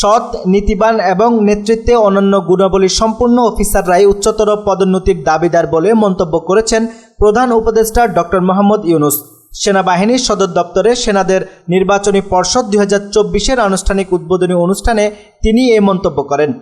সৎ, নীতিবান এবং নেতৃত্বে অনন্য গুণাবলী সম্পন্ন অফিসাররাই উচ্চতর পদোন্নতির দাবিদার বলে মন্তব্য করেছেন প্রধান উপদেষ্টা ডক্টর মোহাম্মদ ইউনূস। সেনাবাহিনীর সদর দপ্তরে সেনাদের নির্বাচনী পর্ষদ 2024-এর আনুষ্ঠানিক উদ্বোধনী অনুষ্ঠানে তিনি এই মন্তব্য করেন।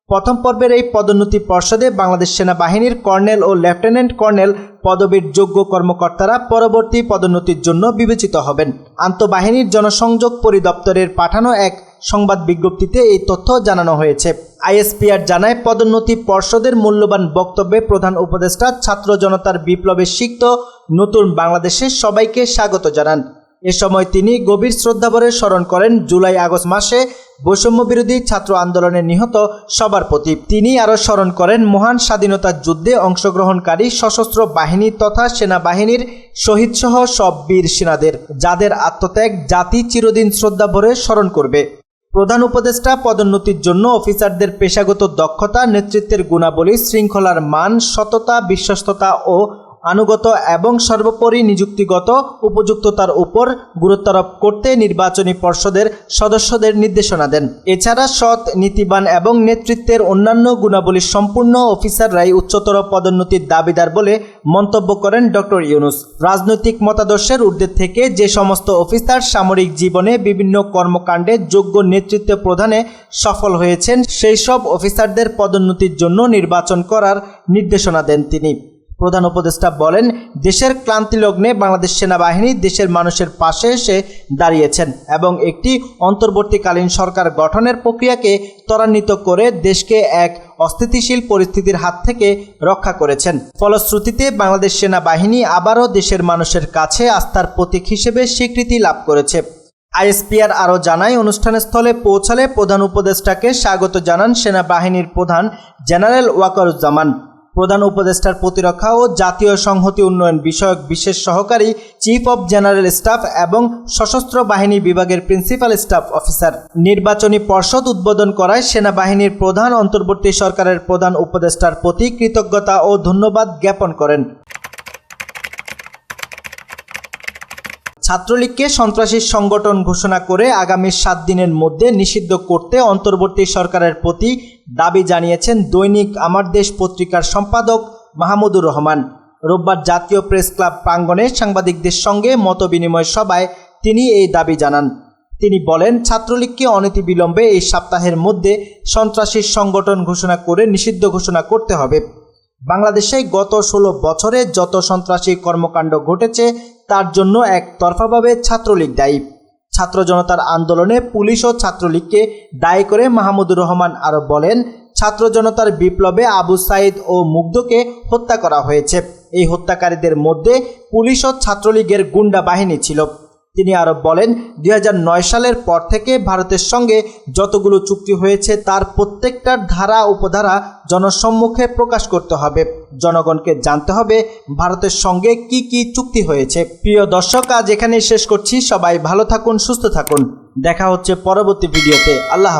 প্রথম পর্বের এই পদোন্নতি পর্ষদে বাংলাদেশ সেনাবাহিনীর কর্নেল ও লেফটেন্যান্ট কর্নেল পদবীর যোগ্য কর্মকর্তারা পরবর্তী পদোন্নতির জন্য বিবেচিত হবেন। আন্তঃবাহিনীর জনসংযোগ পরিদপ্তরের পাঠানো এক সংবাদ বিজ্ঞপ্তিতে এই তথ্য জানানো হয়েছে। আইএসপিআর জানায়, পদোন্নতি পর্ষদের মূল্যবান বক্তব্যে প্রধান উপদেষ্টা ছাত্র জনতার বিপ্লবে সিক্ত নতুন বাংলাদেশে সবাইকে স্বাগত জানান। এ সময় তিনি গভীর শ্রদ্ধাভরে স্মরণ করেন জুলাই-আগস্ট মাসে বৈষম্যবিরোধী ছাত্র আন্দোলনে নিহত সবার প্রতি। তিনি আরও স্মরণ করেন মহান স্বাধীনতা যুদ্ধে অংশগ্রহণকারী সশস্ত্র বাহিনী তথা সেনাবাহিনীর শহীদসহ সব বীর সেনাদের, যাদের আত্মত্যাগ জাতি চিরদিন শ্রদ্ধাভরে স্মরণ করবে। প্রধান উপদেষ্টা পদোন্নতির জন্য অফিসারদের পেশাগত দক্ষতা, নেতৃত্বের গুণাবলী, শৃঙ্খলার মান, সততা, বিশ্বস্ততা ও আনুগত এবং সর্বোপরি নিযুক্তিগত উপযুক্ততার উপর গুরুত্বারোপ করতে নির্বাচনী পর্ষদের সদস্যদের নির্দেশনা দেন। এছাড়া সৎ, নীতিবান এবং নেতৃত্বের অন্যান্য গুণাবলী সম্পূর্ণ অফিসাররাই উচ্চতর পদোন্নতির দাবিদার বলে মন্তব্য করেন ডক্টর ইউনূস। রাজনৈতিক মতাদর্শের ঊর্ধ্বে থেকে যে সমস্ত অফিসার সামরিক জীবনে বিভিন্ন কর্মকাণ্ডে যোগ্য নেতৃত্ব প্রদানে সফল হয়েছেন, সেই সব অফিসারদের পদোন্নতির জন্য নির্বাচন করার নির্দেশনা দেন তিনি। প্রধান উপদেষ্টা বলেন, দেশের ক্লান্তিলগ্নে বাংলাদেশ সেনাবাহিনী দেশের মানুষের পাশে এসে দাঁড়িয়েছেন এবং একটি অন্তর্বর্তীকালীন সরকার গঠনের প্রক্রিয়াকে ত্বরান্বিত করে দেশকে এক অস্থিতিশীল পরিস্থিতির হাত থেকে রক্ষা করেছেন। ফলশ্রুতিতে বাংলাদেশ সেনাবাহিনী আবারও দেশের মানুষের কাছে আস্থার প্রতীক হিসেবে স্বীকৃতি লাভ করেছে। আইএসপিআর আরও জানায়, অনুষ্ঠানস্থলে পৌঁছালে প্রধান উপদেষ্টাকে স্বাগত জানান সেনাবাহিনীর প্রধান জেনারেল ওয়াকারুজ্জামান। প্রধান উপদেষ্টার প্রতিরক্ষা ও জাতীয় সংহতি উন্নয়ন বিষয়ক বিশেষ সহকারী চিফ অব জেনারেল স্টাফ এবং সশস্ত্র বাহিনী বিভাগের প্রিন্সিপাল স্টাফ অফিসার। নির্বাচনী পর্ষদ উদ্বোধন করায় সেনাবাহিনীর প্রধান অন্তর্বর্তী সরকারের প্রধান উপদেষ্টার প্রতি কৃতজ্ঞতা ও ধন্যবাদ জ্ঞাপন করেন। ছাত্রলীগকে সন্ত্রাসী সংগঠন ঘোষণা করে আগামী 7 দিনের মধ্যে নিষিদ্ধ করতে অন্তর্বর্তী সরকারের প্রতি দাবি জানিয়েছেন দৈনিক আমার দেশ পত্রিকার সম্পাদক মাহমুদুর রহমান। রোববার জাতীয় প্রেস ক্লাব প্রাঙ্গণে সাংবাদিকদের সঙ্গে মতবিনিময় সভায় তিনি এই দাবি জানান। তিনি বলেন, ছাত্রলীগকে অনতিবিলম্বে এই সপ্তাহের মধ্যে সন্ত্রাসী সংগঠন ঘোষণা করে নিষিদ্ধ ঘোষণা করতে হবে। বাংলাদেশে গত 16 বছরে যত সন্ত্রাসী কর্মকাণ্ড ঘটেছে তার জন্য একতরফাভাবে ছাত্রলীগ দায়ী। ছাত্র জনতার আন্দোলনে পুলিশ ও ছাত্রলীগকে দায়ী করে মাহমুদুর রহমান আরও বলেন, ছাত্র জনতার বিপ্লবে আবু সাইদ ও মুগ্ধকে হত্যা করা হয়েছে। এই হত্যাকারীদের মধ্যে পুলিশ ও ছাত্রলীগের গুন্ডা বাহিনী ছিল। তিনি আরও বলেন, 2009 সালের পর থেকে ভারতের সঙ্গে যতগুলো চুক্তি হয়েছে তার প্রত্যেকটার ধারা উপধারা জনসম্মুখে প্রকাশ করতে হবে। জনগণকে জানতে হবে ভারতের সঙ্গে কি কি চুক্তি হয়েছে। প্রিয় দর্শক, আজ এখানেই শেষ করছি। সবাই ভালো থাকুন, সুস্থ থাকুন। দেখা হচ্ছে পরবর্তী ভিডিওতে। আল্লাহ হাফেজ।